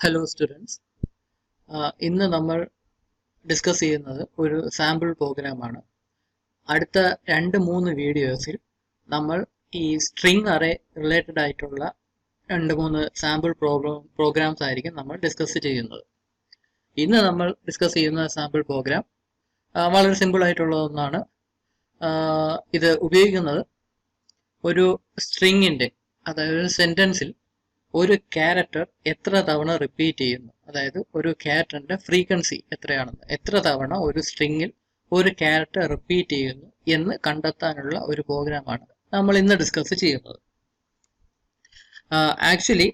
Hello students, ഇന്ന് നമ്മൾ discuss ചെയ്യുന്നത് ഒരു സാമ്പിൾ പ്രോഗ്രാമാണ്. അടുത്ത 2-3 വീഡിയോസിൽ നമ്മൾ ഈ സ്ട്രിംഗ് അറേ റിലേറ്റഡ് ആയിട്ടുള്ള 2-3 സാമ്പിൾ പ്രോഗ്രാംസ് ആയിരിക്കും നമ്മൾ ഡിസ്കസ് ചെയ്യുന്നത്. ഇന്ന് നമ്മൾ ഡിസ്കസ് ചെയ്യുന്ന സാമ്പിൾ പ്രോഗ്രാം വളരെ സിമ്പിൾ ആയിട്ടുള്ള ഒന്നാണ്. ഇത് ഉപയോഗിക്കുന്നത് ഒരു സ്ട്രിങ്ങിൻ്റെ, അതായത് ഒരു സെൻറ്റൻസിൽ ഒരു ക്യാരക്ടർ എത്ര തവണ റിപ്പീറ്റ് ചെയ്യുന്നു, അതായത് ഒരു ക്യാരക്ടറിന്റെ ഫ്രീക്വൻസി എത്രയാണെന്ന്, എത്ര തവണ ഒരു സ്ട്രിങ്ങിൽ ഒരു ക്യാരക്ടർ റിപ്പീറ്റ് ചെയ്യുന്നു എന്ന് കണ്ടെത്താനുള്ള ഒരു പ്രോഗ്രാമാണ് നമ്മൾ ഇന്ന് ഡിസ്കസ് ചെയ്യുന്നത്. ആക്ച്വലി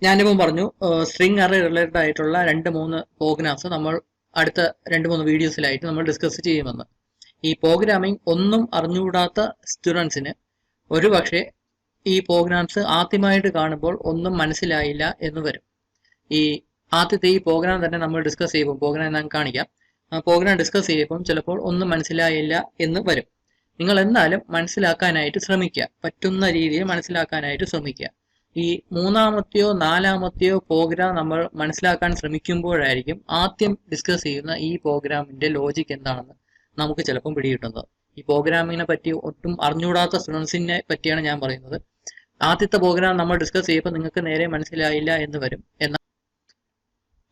ഞാനിപ്പം പറഞ്ഞു സ്ട്രിംഗ് അറേ റിലേറ്റഡ് ആയിട്ടുള്ള 2-3 പ്രോഗ്രാംസ് നമ്മൾ അടുത്ത 2-3 വീഡിയോസിലായിട്ട് നമ്മൾ ഡിസ്കസ് ചെയ്യുമെന്ന്. ഈ പ്രോഗ്രാമിംഗ് ഒന്നും അറിഞ്ഞുകൂടാത്ത സ്റ്റുഡൻസിന് ഒരു പക്ഷേ ഈ പ്രോഗ്രാംസ് ആദ്യമായിട്ട് കാണുമ്പോൾ ഒന്നും മനസ്സിലായില്ല എന്ന് വരും. ഈ ആദ്യത്തെ ഈ പ്രോഗ്രാം തന്നെ നമ്മൾ ഡിസ്കസ് ചെയ്യുമ്പോൾ, പ്രോഗ്രാം ഞാൻ കാണിക്കാം, പ്രോഗ്രാം ഡിസ്കസ് ചെയ്യുമ്പോൾ ചിലപ്പോൾ ഒന്നും മനസ്സിലായില്ല എന്ന് വരും. നിങ്ങൾ എന്നാലും മനസ്സിലാക്കാനായിട്ട് ശ്രമിക്കുക, പറ്റുന്ന രീതിയിൽ മനസ്സിലാക്കാനായിട്ട് ശ്രമിക്കുക. ഈ 3-മത്തെയോ 4-മത്തെയോ പ്രോഗ്രാം നമ്മൾ മനസ്സിലാക്കാൻ ശ്രമിക്കുമ്പോഴായിരിക്കും ആദ്യം ഡിസ്കസ് ചെയ്യുന്ന ഈ പ്രോഗ്രാമിന്റെ ലോജിക് എന്താണെന്ന് നമുക്ക് ചിലപ്പം പിടികിട്ടുന്നത്. ഈ പ്രോഗ്രാമിങ്ങിനെ പറ്റി ഒട്ടും അറിഞ്ഞുകൂടാത്ത സ്റ്റുഡൻസിനെ പറ്റിയാണ് ഞാൻ പറയുന്നത്. ആദ്യത്തെ പ്രോഗ്രാം നമ്മൾ ഡിസ്കസ് ചെയ്യുമ്പോൾ നിങ്ങൾക്ക് നേരെ മനസ്സിലായില്ല എന്ന് വരും.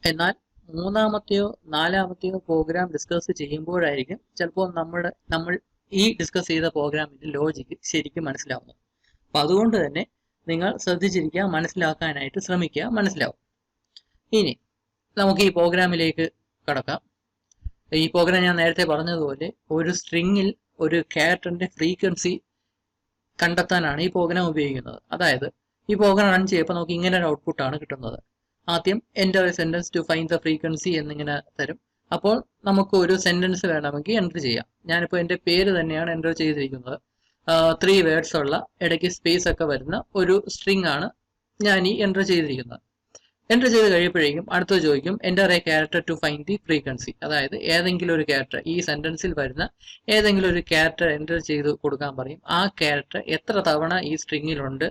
എന്നാൽ 3-മത്തെയോ 4-മത്തെയോ പ്രോഗ്രാം ഡിസ്കസ് ചെയ്യുമ്പോഴായിരിക്കും ചിലപ്പോൾ നമ്മൾ ഈ ഡിസ്കസ് ചെയ്ത പ്രോഗ്രാമിന്റെ ലോജിക്ക് ശരിക്കും മനസ്സിലാവുന്നത്. അപ്പൊ അതുകൊണ്ട് തന്നെ നിങ്ങൾ ശ്രദ്ധിച്ചിരിക്കുക, മനസ്സിലാക്കാനായിട്ട് ശ്രമിക്കുക, മനസ്സിലാവും. ഇനി നമുക്ക് ഈ പ്രോഗ്രാമിലേക്ക് കടക്കാം. ഈ പ്രോഗ്രാം ഞാൻ നേരത്തെ പറഞ്ഞതുപോലെ ഒരു സ്ട്രിങ്ങിൽ ഒരു ക്യാരക്ടറിന്റെ ഫ്രീക്വൻസി കണ്ടെത്താനാണ് ഈ പ്രോഗ്രാം ഉപയോഗിക്കുന്നത്. അതായത് ഈ പ്രോഗ്രാം റൺ ചെയ്യുമ്പോൾ നമുക്ക് ഇങ്ങനെ ഒരു ഔട്ട്പുട്ടാണ് കിട്ടുന്നത്. ആദ്യം enter a sentence to find the frequency എന്നിങ്ങനെ തരും. അപ്പോൾ നമുക്ക് ഒരു സെന്റൻസ് വേണമെങ്കിൽ എൻ്റർ ചെയ്യാം. ഞാനിപ്പോൾ എൻ്റെ പേര് തന്നെയാണ് എൻ്റർ ചെയ്തിരിക്കുന്നത്. 3 വേർഡ്സ് ഉള്ള, ഇടയ്ക്ക് സ്പേസ് ഒക്കെ വരുന്ന ഒരു സ്ട്രിങ് ആണ് ഞാൻ ഈ എൻ്റർ ചെയ്തിരിക്കുന്നത്. എൻ്റർ ചെയ്ത് കഴിയുമ്പോഴേക്കും അടുത്ത ചോദിക്കും enter a character to find the frequency. അതായത് ഏതെങ്കിലും ഒരു ക്യാരക്ടർ, ഈ സെന്റൻസിൽ വരുന്ന ഏതെങ്കിലും ഒരു ക്യാരക്ടർ എൻ്റർ ചെയ്ത് കൊടുക്കാൻ പറയും. ആ ക്യാരക്ടർ എത്ര തവണ ഈ സ്ട്രിങ്ങിലുണ്ട്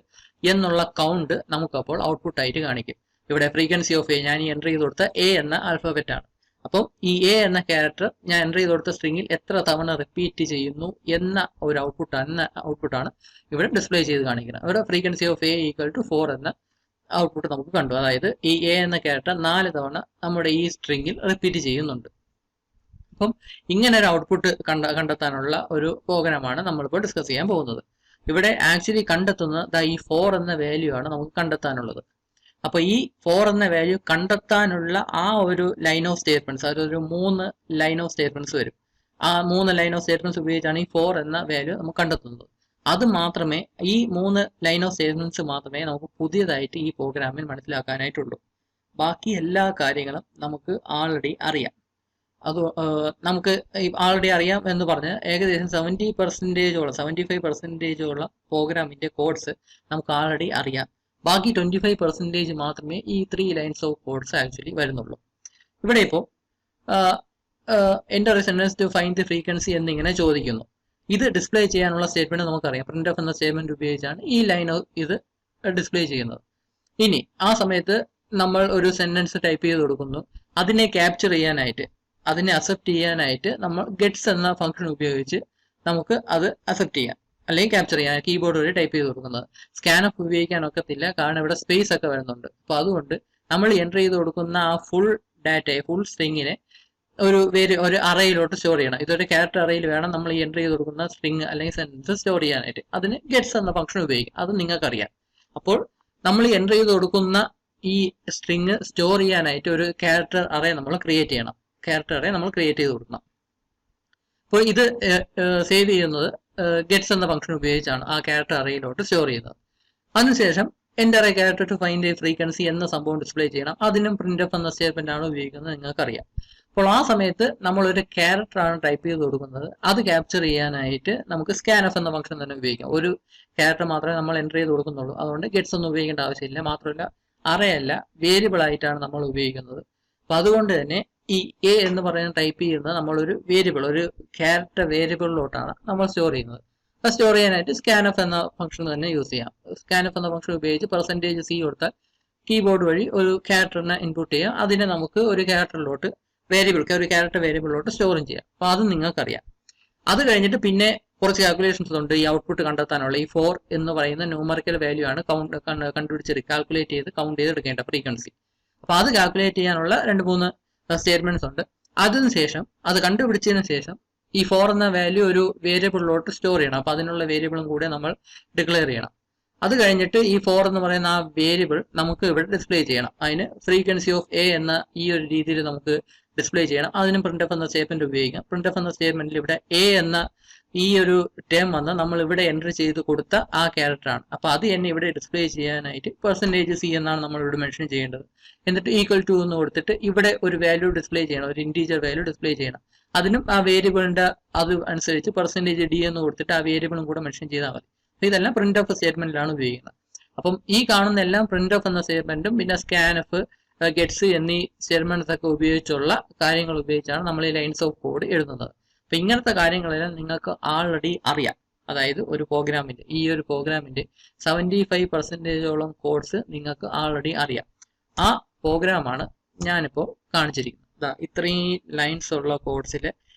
എന്നുള്ള കൗണ്ട് നമുക്കപ്പോൾ ഔട്ട്പുട്ടായിട്ട് കാണിക്കും. ഇവിടെ ഫ്രീക്വൻസി ഓഫ് എ ഞാൻ ഈ എൻ്റർ ചെയ്ത് കൊടുത്ത എ എന്ന ആൽഫബറ്റ് ആണ്. അപ്പം ഈ എ എന്ന ക്യാരക്ടർ ഞാൻ എൻ്റർ ചെയ്ത് കൊടുത്ത സ്ട്രിങ്ങിൽ എത്ര തവണ റിപ്പീറ്റ് ചെയ്യുന്നു എന്ന ഒരു ഔട്ട്പുട്ടാണ് ഇവിടെ ഡിസ്പ്ലേ ചെയ്ത് കാണിക്കുന്നത്. ഇവിടെ frequency of A equal to 4 എന്ന ഔട്ട്പുട്ട് നമുക്ക് കണ്ടു. അതായത് ഈ എ എന്ന ക്യാരക്ടർ 4 തവണ നമ്മുടെ ഈ സ്ട്രിങ്ങിൽ റിപ്പീറ്റ് ചെയ്യുന്നുണ്ട്. അപ്പം ഇങ്ങനെ ഒരു ഔട്ട്പുട്ട് കണ്ടെത്താനുള്ള ഒരു പ്രോഗ്രാമാണ് നമ്മളിപ്പോൾ ഡിസ്കസ് ചെയ്യാൻ പോകുന്നത്. ഇവിടെ ആക്ച്വലി കണ്ടെത്തുന്നത് ഈ 4 എന്ന വാല്യൂ ആണ് നമുക്ക് കണ്ടെത്താനുള്ളത്. അപ്പൊ ഈ 4 എന്ന വാല്യൂ കണ്ടെത്താനുള്ള ആ ഒരു ലൈൻ ഓഫ് സ്റ്റേറ്റ്മെന്റ്സ്, അതൊരു 3 ലൈൻ ഓഫ് സ്റ്റേറ്റ്മെന്റ്സ് വരും. ആ 3 ലൈൻ ഓഫ് സ്റ്റേറ്റ്മെന്റ്സ് ഉപയോഗിച്ചാണ് ഈ 4 എന്ന വാല്യൂ നമുക്ക് കണ്ടെത്തുന്നത്. അത് മാത്രമേ, ഈ 3 ലൈൻ ഓഫ് സ്റ്റേറ്റ്മെന്റ്സ് മാത്രമേ നമുക്ക് പുതിയതായിട്ട് ഈ പ്രോഗ്രാമിൽ മനസ്സിലാക്കാനായിട്ടുള്ളൂ. ബാക്കി എല്ലാ കാര്യങ്ങളും നമുക്ക് ആൾറെഡി അറിയാം. അത് നമുക്ക് ആൾറെഡി അറിയാം എന്ന് പറഞ്ഞ് ഏകദേശം 75% പ്രോഗ്രാമിന്റെ കോഡ്സ് നമുക്ക് ആൾറെഡി അറിയാം. ബാക്കി 25% മാത്രമേ ഈ 3 ലൈൻസ് ഓഫ് കോഡ്സ് ആക്ച്വലി വരുന്നുള്ളൂ. ഇവിടെ ഇപ്പോൾ enter a sentence to find the frequency എന്നിങ്ങനെ ചോദിക്കുന്നു. ഇത് ഡിസ്പ്ലേ ചെയ്യാനുള്ള സ്റ്റേറ്റ്മെന്റ് നമുക്കറിയാം. printf എന്ന സ്റ്റേറ്റ്മെന്റ് ഉപയോഗിച്ചാണ് ഈ ലൈൻ ഇത് ഡിസ്പ്ലേ ചെയ്യുന്നത്. ഇനി ആ സമയത്ത് നമ്മൾ ഒരു സെന്റൻസ് ടൈപ്പ് ചെയ്ത് കൊടുക്കുന്നു. അതിനെ ക്യാപ്ചർ ചെയ്യാനായിട്ട്, അതിനെ അക്സെപ്റ്റ് ചെയ്യാനായിട്ട് നമ്മൾ ഗെറ്റ്സ് എന്ന ഫംഗ്ഷൻ ഉപയോഗിച്ച് നമുക്ക് അത് അക്സെപ്റ്റ് ചെയ്യാം, അല്ലെങ്കിൽ ക്യാപ്ചർ ചെയ്യാൻ കീബോർഡ് വഴി ടൈപ്പ് ചെയ്ത് കൊടുക്കുന്നത്. സ്കാനഫ് ഉപയോഗിക്കാൻ ഒക്കത്തില്ല, കാരണം ഇവിടെ സ്പേസ് ഒക്കെ വരുന്നുണ്ട്. അപ്പൊ അതുകൊണ്ട് നമ്മൾ എൻ്റർ ചെയ്ത് കൊടുക്കുന്ന ആ ഫുൾ ഡാറ്റയെ, ഫുൾ സ്ട്രിങ്ങിനെ ഒരു അറയിലോട്ട് സ്റ്റോർ ചെയ്യണം. ഇതൊരു ക്യാരക്ടർ അറയിൽ വേണം നമ്മൾ ഈ എൻ്റർ ചെയ്ത് കൊടുക്കുന്ന സ്ട്രിങ് അല്ലെങ്കിൽ സെന്റൻസ് സ്റ്റോർ ചെയ്യാനായിട്ട്. അതിന് ഗെറ്റ്സ് എന്ന ഫംഗ്ഷൻ ഉപയോഗിക്കും, അത് നിങ്ങൾക്കറിയാം. അപ്പോൾ നമ്മൾ എൻ്റർ ചെയ്ത് കൊടുക്കുന്ന ഈ സ്ട്രിങ് സ്റ്റോർ ചെയ്യാനായിട്ട് ഒരു ക്യാരക്ടർ അറേ നമ്മൾ ക്രിയേറ്റ് ചെയ്യണം. ക്യാരക്ടർ അറേ നമ്മൾ ക്രിയേറ്റ് ചെയ്ത് കൊടുക്കണം. അപ്പോൾ ഇത് സേവ് ചെയ്യുന്നത് ഗെറ്റ്സ് എന്ന ഫംഗ്ഷൻ ഉപയോഗിച്ചാണ് ആ ക്യാരക്ടർ അറയിലോട്ട് സ്റ്റോർ ചെയ്യുന്നത്. അതിനുശേഷം enter a character to find a frequency എന്ന സംഭവം ഡിസ്പ്ലേ ചെയ്യണം. അതിനും printf എന്ന സ്റ്റേറ്റ്മെന്റ് ആണ് ഉപയോഗിക്കുന്നത്, നിങ്ങൾക്കറിയാം. അപ്പോൾ ആ സമയത്ത് നമ്മളൊരു ക്യാരക്ടർ ആണ് ടൈപ്പ് ചെയ്ത് കൊടുക്കുന്നത്. അത് ക്യാപ്ചർ ചെയ്യാനായിട്ട് നമുക്ക് scanf എന്ന ഫംഗ്ഷൻ തന്നെ ഉപയോഗിക്കാം. ഒരു ക്യാരക്ടർ മാത്രമേ നമ്മൾ എൻ്റർ ചെയ്ത് കൊടുക്കുന്നുള്ളൂ, അതുകൊണ്ട് ഗെറ്റ്സ് ഒന്നും ഉപയോഗിക്കേണ്ട ആവശ്യമില്ല. മാത്രമല്ല അറേ അല്ല, വേരിയബിൾ ആയിട്ടാണ് നമ്മൾ ഉപയോഗിക്കുന്നത്. അപ്പൊ അതുകൊണ്ട് തന്നെ ഈ എ എന്ന് പറയുന്ന ടൈപ്പ് ചെയ്യുന്നത് നമ്മളൊരു വേരിയബിൾ, ഒരു ക്യാരക്ടർ വേരിയബിളിലോട്ടാണ് നമ്മൾ സ്റ്റോർ ചെയ്യുന്നത്. അപ്പൊ സ്റ്റോർ ചെയ്യാനായിട്ട് scanf എന്ന ഫംഗ്ഷൻ തന്നെ യൂസ് ചെയ്യാം. scanf എന്ന ഫംഗ്ഷൻ ഉപയോഗിച്ച് %c കൊടുത്താൽ കീബോർഡ് വഴി ഒരു ക്യാരക്ടറിനെ ഇൻപുട്ട് ചെയ്യുക, അതിനെ നമുക്ക് ഒരു ക്യാരക്ടറിലോട്ട് ഒരു ക്യാരക്ടർ വേരിയബിളിലോട്ട് സ്റ്റോറും ചെയ്യാം. അപ്പോൾ അത് നിങ്ങൾക്കറിയാം. അത് കഴിഞ്ഞിട്ട് പിന്നെ കുറച്ച് കാൽക്കുലേഷൻസ് ഉണ്ട് ഈ ഔട്ട്പുട്ട് കണ്ടെത്താനുള്ള. ഈ 4 എന്ന് പറയുന്ന ന്യൂമറിക്കൽ വാല്യൂ ആണ് കണ്ടുപിടിച്ച് കാൽക്കുലേറ്റ് ചെയ്ത് കൗണ്ട് ചെയ്തെടുക്കേണ്ട ഫ്രീക്വൻസി. അപ്പോൾ അത് കാൽക്കുലേറ്റ് ചെയ്യാനുള്ള 2-3 സ്റ്റേറ്റ്മെന്റ്സ് ഉണ്ട്. അതിനുശേഷം അത് കണ്ടുപിടിച്ചതിന് ശേഷം ഈ 4 എന്ന വാല്യൂ ഒരു വേരിയബിളിലോട്ട് സ്റ്റോർ ചെയ്യണം. അപ്പോൾ അതിനുള്ള വേരിയബിളും കൂടെ നമ്മൾ ഡിക്ലെയർ ചെയ്യണം. അത് കഴിഞ്ഞിട്ട് ഈ 4 എന്ന് പറയുന്ന ആ വേരിയബിൾ നമുക്ക് ഇവിടെ ഡിസ്പ്ലേ ചെയ്യണം. അതിന് ഫ്രീക്വൻസി ഓഫ് എ എന്ന ഈ ഒരു രീതിയിൽ നമുക്ക് ഡിസ്പ്ലേ ചെയ്യണം. അതിനും പ്രിന്റ്എഫ് എന്ന സ്റ്റേറ്റ്മെന്റ് ഉപയോഗിക്കാം. പ്രിന്റ്എഫ് എന്ന സ്റ്റേറ്റ്മെന്റിൽ ഇവിടെ എ എന്ന ഈ ഒരു ടേം വന്ന് നമ്മൾ ഇവിടെ എൻ്റർ ചെയ്ത് കൊടുത്ത ആ ക്യാരക്ടറാണ്. അപ്പോൾ അത് തന്നെ ഇവിടെ ഡിസ്പ്ലേ ചെയ്യാനായിട്ട് %c എന്നാണ് നമ്മൾ ഇവിടെ മെൻഷൻ ചെയ്യേണ്ടത്. എന്നിട്ട് =2 എന്ന് കൊടുത്തിട്ട് ഇവിടെ ഒരു വാല്യൂ ഡിസ്പ്ലേ ചെയ്യണം, ഒരു ഇൻറ്റീജർ വാല്യൂ ഡിസ്പ്ലേ ചെയ്യണം. അതിനും ആ വേരിയബിളിന്റെ അത് അനുസരിച്ച് %d എന്ന് കൊടുത്തിട്ട് ആ വേരിയബിളും കൂടെ മെൻഷൻ ചെയ്താൽ മതി. ഇതെല്ലാം പ്രിന്റ്എഫ് സ്റ്റേറ്റ്മെന്റിലാണ് ഉപയോഗിക്കുന്നത്. അപ്പം ഈ കാണുന്ന എല്ലാം പ്രിന്റ്എഫ് എന്ന സ്റ്റേറ്റ്മെന്റും പിന്നെ സ്കാൻഎഫ്, ഗെറ്റ്സ് എന്നീ സ്റ്റേറ്റ്മെന്റ്സ് ഒക്കെ ഉപയോഗിച്ചുള്ള കാര്യങ്ങൾ ഉപയോഗിച്ചാണ് നമ്മൾ ഈ ലൈൻസ് ഓഫ് കോഡ് എഴുതുന്നത്. അപ്പൊ ഇങ്ങനത്തെ കാര്യങ്ങളെല്ലാം നിങ്ങൾക്ക് ആൾറെഡി അറിയാം. അതായത് ഒരു പ്രോഗ്രാമിന്റെ ഈ ഒരു പ്രോഗ്രാമിന്റെ 75%ഓളം കോഡ്സ് നിങ്ങൾക്ക് ആൾറെഡി അറിയാം. ആ പ്രോഗ്രാമാണ് ഞാനിപ്പോൾ കാണിച്ചിരിക്കുന്നത്. ഇത്രയും ലൈൻസ് ഉള്ള കോഡ്സിൽ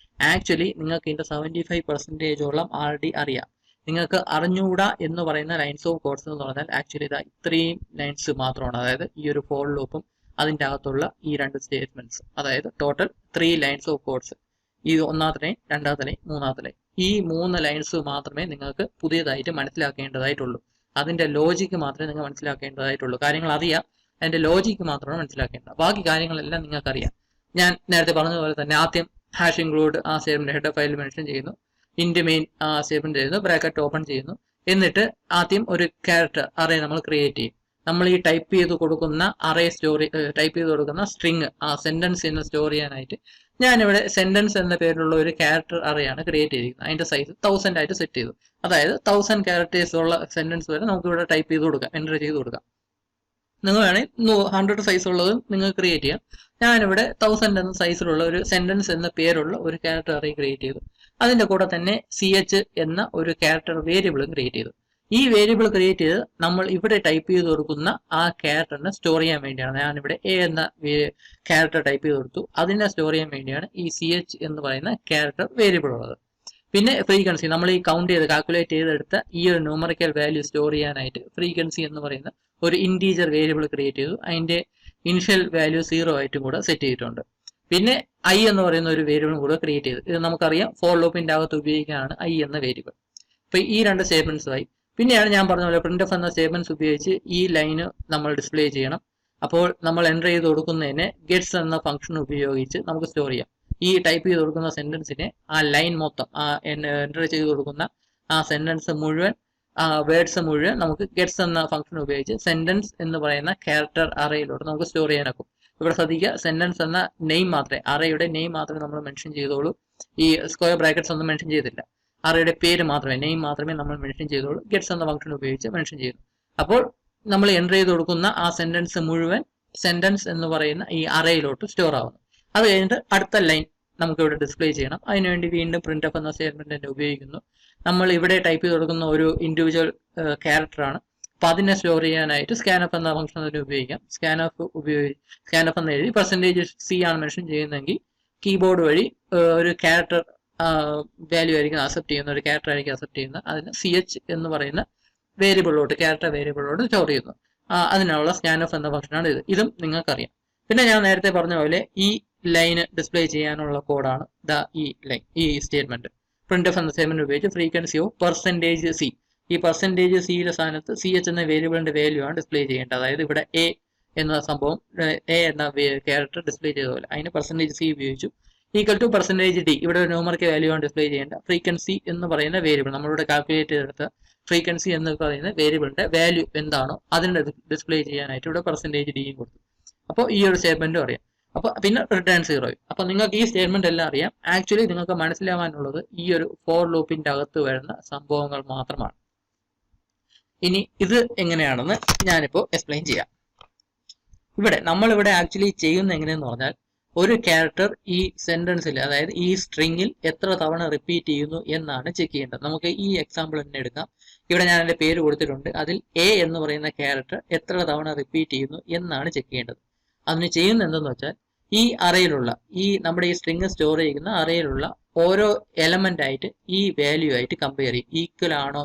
ആക്ച്വലി നിങ്ങൾക്ക് ഇതിന്റെ 75%ഓളം ആൾറെഡി അറിയാം. നിങ്ങൾക്ക് അറിഞ്ഞുകൂടാ എന്ന് പറയുന്ന ലൈൻസ് ഓഫ് കോഡ്സ് എന്ന് പറഞ്ഞാൽ ആക്ച്വലി ഇത്രയും ലൈൻസ് മാത്രമാണ്. അതായത് ഈ ഒരു ഫോർ ലൂപ്പും അതിൻ്റെ അകത്തുള്ള ഈ 2 സ്റ്റേറ്റ്മെന്റ്സ്, അതായത് ടോട്ടൽ 3 ലൈൻസ് ഓഫ് കോഡ്സ്. ഈ ഒന്നാമത്തെ ലൈൻ, രണ്ടാമത്തെ ലൈൻ, മൂന്നാമത്തെ ലൈൻ, ഈ 3 ലൈൻസ് മാത്രമേ നിങ്ങൾക്ക് പുതിയതായിട്ട് മനസ്സിലാക്കേണ്ടതായിട്ടുള്ളൂ. അതിന്റെ ലോജിക്ക് മാത്രമേ നിങ്ങൾ മനസ്സിലാക്കേണ്ടതായിട്ടുള്ളൂ. കാര്യങ്ങൾ അറിയാം, അതിന്റെ ലോജിക്ക് മാത്രമാണ് മനസ്സിലാക്കേണ്ടത്. ബാക്കി കാര്യങ്ങളെല്ലാം നിങ്ങൾക്കറിയാം. ഞാൻ നേരത്തെ പറഞ്ഞതുപോലെ തന്നെ ആദ്യം ഹാഷ് ഇൻക്ലൂഡ് ആ സ്റ്റേറ്റ്മെന്റ് ഹെഡർ ഫയലിൽ മെൻഷൻ ചെയ്യുന്നു, ഇൻറ്റ് മെയിൻ ആ സ്റ്റേറ്റ്മെന്റ് ചെയ്യുന്നു, ബ്രാക്കറ്റ് ഓപ്പൺ ചെയ്യുന്നു. എന്നിട്ട് ആദ്യം ഒരു ക്യാരക്ടർ അറേ നമ്മൾ ക്രിയേറ്റ് ചെയ്യും. നമ്മൾ ഈ ടൈപ്പ് ചെയ്ത് കൊടുക്കുന്ന അറേ ടൈപ്പ് ചെയ്ത് കൊടുക്കുന്ന സ്ട്രിങ് ആ സെന്റൻസ് എന്ന് സ്റ്റോർ ചെയ്യാനായിട്ട് ഞാനിവിടെ സെന്റൻസ് എന്ന പേരിലുള്ള ഒരു ക്യാരക്ടർ അറേയാണ് ക്രിയേറ്റ് ചെയ്തിരിക്കുന്നത്. അതിന്റെ സൈസ് 1000 ആയിട്ട് സെറ്റ് ചെയ്തു. അതായത് 1000 ക്യാരക്ടേഴ്സ് ഉള്ള സെന്റൻസ് വരെ നമുക്ക് ഇവിടെ ടൈപ്പ് ചെയ്ത് കൊടുക്കാം, എൻ്റർ ചെയ്ത് കൊടുക്കാം. നിങ്ങൾ വേണമെങ്കിൽ 100 സൈസ് ഉള്ളതും നിങ്ങൾ ക്രിയേറ്റ് ചെയ്യാം. ഞാനിവിടെ 1000 എന്ന സൈസിലുള്ള ഒരു സെന്റൻസ് എന്ന പേരുള്ള ഒരു ക്യാരക്ടർ അറേ ക്രിയേറ്റ് ചെയ്തു. അതിന്റെ കൂടെ തന്നെ CH എന്ന ഒരു ക്യാരക്ടർ വേരിയബിളും ക്രിയേറ്റ് ചെയ്തു. ഈ വേരിയബിൾ ക്രിയേറ്റ് ചെയ്ത് നമ്മൾ ഇവിടെ ടൈപ്പ് ചെയ്ത് കൊടുക്കുന്ന ആ ക്യാരക്ടറിനെ സ്റ്റോർ ചെയ്യാൻ വേണ്ടിയാണ്. ഞാനിവിടെ എ എന്ന ക്യാരക്ടർ ടൈപ്പ് ചെയ്ത് കൊടുത്തു. അതിനെ സ്റ്റോർ ചെയ്യാൻ വേണ്ടിയാണ് ഈ CH എന്ന് പറയുന്ന ക്യാരക്ടർ വേരിയബിൾ ഉള്ളത്. പിന്നെ ഫ്രീക്വൻസി നമ്മൾ ഈ കൗണ്ട് ചെയ്ത് കാൽക്കുലേറ്റ് ചെയ്തെടുത്ത ഈ ഒരു ന്യൂമറിക്കൽ വാല്യൂ സ്റ്റോർ ചെയ്യാനായിട്ട് ഫ്രീക്വൻസി എന്ന് പറയുന്ന ഒരു ഇൻറ്റീജർ വേരിയബിൾ ക്രിയേറ്റ് ചെയ്തു. അതിന്റെ ഇനിഷ്യൽ വാല്യൂ 0 ആയിട്ടും കൂടെ സെറ്റ് ചെയ്തിട്ടുണ്ട്. പിന്നെ I എന്ന് പറയുന്ന ഒരു വേരിയബിളും കൂടെ ക്രിയേറ്റ് ചെയ്തു. ഇത് നമുക്കറിയാം ഫോർ ലൂപ്പിന്റെ അകത്ത് ഉപയോഗിക്കാനാണ് I എന്ന വേരിയബിൾ. അപ്പൊ ഈ 2 സ്റ്റേറ്റ്മെന്റ്സുമായി പിന്നെയാണ് ഞാൻ പറഞ്ഞ പോലെ പ്രിന്റ്എഫ് എന്ന സ്റ്റേറ്റ്മെന്റ്സ് ഉപയോഗിച്ച് ഈ ലൈന് നമ്മൾ ഡിസ്പ്ലേ ചെയ്യണം. അപ്പോൾ നമ്മൾ എൻ്റർ ചെയ്ത് കൊടുക്കുന്നതിനെ ഗെറ്റ്സ് എന്ന ഫംഗ്ഷൻ ഉപയോഗിച്ച് നമുക്ക് സ്റ്റോർ ചെയ്യാം. ഈ ടൈപ്പ് ചെയ്ത് കൊടുക്കുന്ന സെന്റൻസിനെ ആ ലൈൻ മൊത്തം എൻ്റർ ചെയ്ത് കൊടുക്കുന്ന ആ സെന്റൻസ് മുഴുവൻ വേർഡ്സ് മുഴുവൻ നമുക്ക് ഗെറ്റ്സ് എന്ന ഫംഗ്ഷൻ ഉപയോഗിച്ച് സെന്റൻസ് എന്ന് പറയുന്ന ക്യാരക്ടർ അറേയിലോട്ട് നമുക്ക് സ്റ്റോർ ചെയ്യാനൊക്കും. ഇവിടെ ശ്രദ്ധിക്കുക, സെന്റൻസ് എന്ന നെയിം മാത്രമേ, അറേയുടെ നെയിം മാത്രമേ നമ്മൾ മെൻഷൻ ചെയ്തോളൂ. ഈ സ്ക്വയർ ബ്രാക്കറ്റ്സ് ഒന്നും മെൻഷൻ ചെയ്തില്ല. അറേയുടെ പേര് മാത്രമേ, നെയിം മാത്രമേ നമ്മൾ മെൻഷൻ ചെയ്തോളൂ. ഗെറ്റ്സ് എന്ന ഫംഗ്ഷൻ ഉപയോഗിച്ച് മെൻഷൻ ചെയ്യുന്നു. അപ്പോൾ നമ്മൾ എൻ്റർ ചെയ്ത് കൊടുക്കുന്ന ആ സെന്റൻസ് മുഴുവൻ സെന്റൻസ് എന്ന് പറയുന്ന ഈ അറേയിലോട്ട് സ്റ്റോർ ആവുന്നു. അത് കഴിഞ്ഞിട്ട് അടുത്ത ലൈൻ നമുക്ക് ഇവിടെ ഡിസ്പ്ലേ ചെയ്യണം. അതിനുവേണ്ടി വീണ്ടും പ്രിന്റ്എഫ് എന്ന സ്റ്റേറ്റ്മെന്റ് ഉപയോഗിക്കുന്നു. നമ്മൾ ഇവിടെ ടൈപ്പ് ചെയ്ത് കൊടുക്കുന്ന ഒരു ഇൻഡിവിജ്വൽ ക്യാരക്ടറാണ്. അപ്പൊ അതിനെ സ്റ്റോർ ചെയ്യാനായിട്ട് സ്കാൻഎഫ് എന്ന ഫംഗ്ഷൻ അതിന് ഉപയോഗിക്കാം. സ്കാൻഎഫ് എന്ന് എഴുതി %c ആണ് മെൻഷൻ ചെയ്യുന്നതെങ്കിൽ കീബോർഡ് വഴി ഒരു ക്യാരക്ടർ വാല്യൂ ആയിരിക്കും അക്സെപ്റ്റ് ചെയ്യുന്ന, ഒരു ക്യാരക്ടർ ആയിരിക്കും അക്സെപ്റ്റ് ചെയ്യുന്നത്. അതിന് CH എന്ന് പറയുന്ന വേരിയബിളിലോട്ട്, ക്യാരക്ടർ വേരിയബിളിലോട്ട് സ്റ്റോർ ചെയ്യുന്നു. അതിനുള്ള സ്കാൻഎഫ് എന്ന ഫംഗ്ഷനാണ് ഇത്. ഇതും നിങ്ങൾക്കറിയാം. പിന്നെ ഞാൻ നേരത്തെ പറഞ്ഞ പോലെ ഈ ലൈന് ഡിസ്പ്ലേ ചെയ്യാനുള്ള കോഡാണ് ഈ ലൈൻ, ഈ സ്റ്റേറ്റ്മെന്റ്. പ്രിന്റ്എഫ് എന്ന സ്റ്റേറ്റ്മെന്റ് ഉപയോഗിച്ച് ഫ്രീക്വൻസി ഓഫ് %c, ഈ %c സ്ഥാനത്ത് CH എന്ന വേരിയബിളിന്റെ വാല്യൂ ആണ് ഡിസ്പ്ലേ ചെയ്യേണ്ടത്. അതായത് ഇവിടെ A എന്ന സംഭവം, A എന്ന ക്യാരക്ടർ ഡിസ്പ്ലേ ചെയ്ത പോലെ അതിന് %c ഉപയോഗിച്ചു. ഈക്വൽ ടു %d, ഇവിടെ ഒരു ന്യൂമറിക്കൽ വാല്യൂ ആണ് ഡിസ്പ്ലേ ചെയ്യേണ്ട. ഫ്രീക്വൻസി എന്ന് പറയുന്ന വേരിയബിൾ, നമ്മളിവിടെ കാൽക്കുലേറ്റ് ചെയ്തെടുത്ത ഫ്രീക്വൻസി എന്ന് പറയുന്ന വേരിയബിളിന്റെ വാല്യൂ എന്താണോ അതിന്റെ ഡിസ്പ്ലേ ചെയ്യാനായിട്ട് ഇവിടെ %d കൊടുത്തു. അപ്പോൾ ഈ ഒരു സ്റ്റേറ്റ്മെന്റും അറിയാം. അപ്പൊ പിന്നെ റിട്ടേൺ 0. അപ്പൊ നിങ്ങൾക്ക് ഈ സ്റ്റേറ്റ്മെന്റ് എല്ലാം അറിയാം. ആക്ച്വലി നിങ്ങൾക്ക് മനസ്സിലാവാനുള്ളത് ഈ ഒരു ഫോർ ലൂപ്പിന്റെ അകത്ത് വരുന്ന സംഭവങ്ങൾ മാത്രമാണ്. ഇനി ഇത് എങ്ങനെയാണെന്ന് ഞാനിപ്പോൾ എക്സ്പ്ലെയിൻ ചെയ്യാം. നമ്മളിവിടെ ആക്ച്വലി ചെയ്യുന്ന എങ്ങനെയെന്ന് പറഞ്ഞാൽ, ഒരു ക്യാരക്ടർ ഈ സെന്റൻസിൽ, അതായത് ഈ സ്ട്രിങ്ങിൽ എത്ര തവണ റിപ്പീറ്റ് ചെയ്യുന്നു എന്നാണ് ചെക്ക് ചെയ്യേണ്ടത്. നമുക്ക് ഈ എക്സാമ്പിൾ തന്നെ എടുക്കാം. ഇവിടെ ഞാൻ എൻ്റെ പേര് കൊടുത്തിട്ടുണ്ട്. അതിൽ എ എന്ന് പറയുന്ന ക്യാരക്ടർ എത്ര തവണ റിപ്പീറ്റ് ചെയ്യുന്നു എന്നാണ് ചെക്ക് ചെയ്യേണ്ടത്. അതിന് ചെയ്യുന്നത് എന്തെന്ന് വെച്ചാൽ ഈ അറയിലുള്ള നമ്മുടെ ഈ സ്ട്രിങ് സ്റ്റോർ ചെയ്യുന്ന അറയിലുള്ള ഓരോ എലമെന്റ് ആയിട്ട് ഈ വാല്യൂ ആയിട്ട് കമ്പയർ ചെയ്യും. ഈക്വൽ ആണോ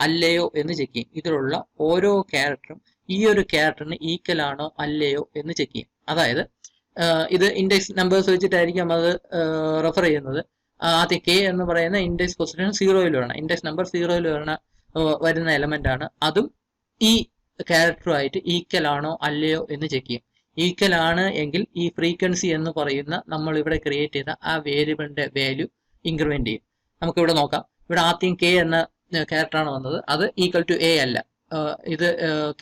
അല്ലയോ എന്ന് ചെക്ക് ചെയ്യും. ഇതിലുള്ള ഓരോ ക്യാരക്ടറും ഈ ഒരു ക്യാരക്ടറിന് ഈക്വൽ ആണോ അല്ലയോ എന്ന് ചെക്ക് ചെയ്യും. അതായത് ഇത് ഇൻഡെക്സ് നമ്പേഴ്സ് വെച്ചിട്ടായിരിക്കും അത് റെഫർ ചെയ്യുന്നത്. ആദ്യം കെ എന്ന് പറയുന്ന ഇൻഡെക്സ് പൊസിഷൻ 0-ൽ വരണം. ഇൻഡെക്സ് നമ്പർ 0-ൽ വരുന്ന എലമെന്റ് ആണ്. അതും ഈ ക്യാരക്ടറുമായിട്ട് ഈക്വൽ ആണോ അല്ലയോ എന്ന് ചെക്ക് ചെയ്യും. ഈക്വൽ ആണ് എങ്കിൽ ഈ ഫ്രീക്വൻസി എന്ന് പറയുന്ന നമ്മൾ ഇവിടെ ക്രിയേറ്റ് ചെയ്ത ആ വേരിയബിളിന്റെ വാല്യൂ ഇൻക്രിമെന്റ് ചെയ്യും. നമുക്ക് ഇവിടെ നോക്കാം. ഇവിടെ ആദ്യം കെ എന്ന ക്യാരക്ടറാണ് വന്നത്. അത് ഈക്വൽ ടു എ അല്ല. ഇത്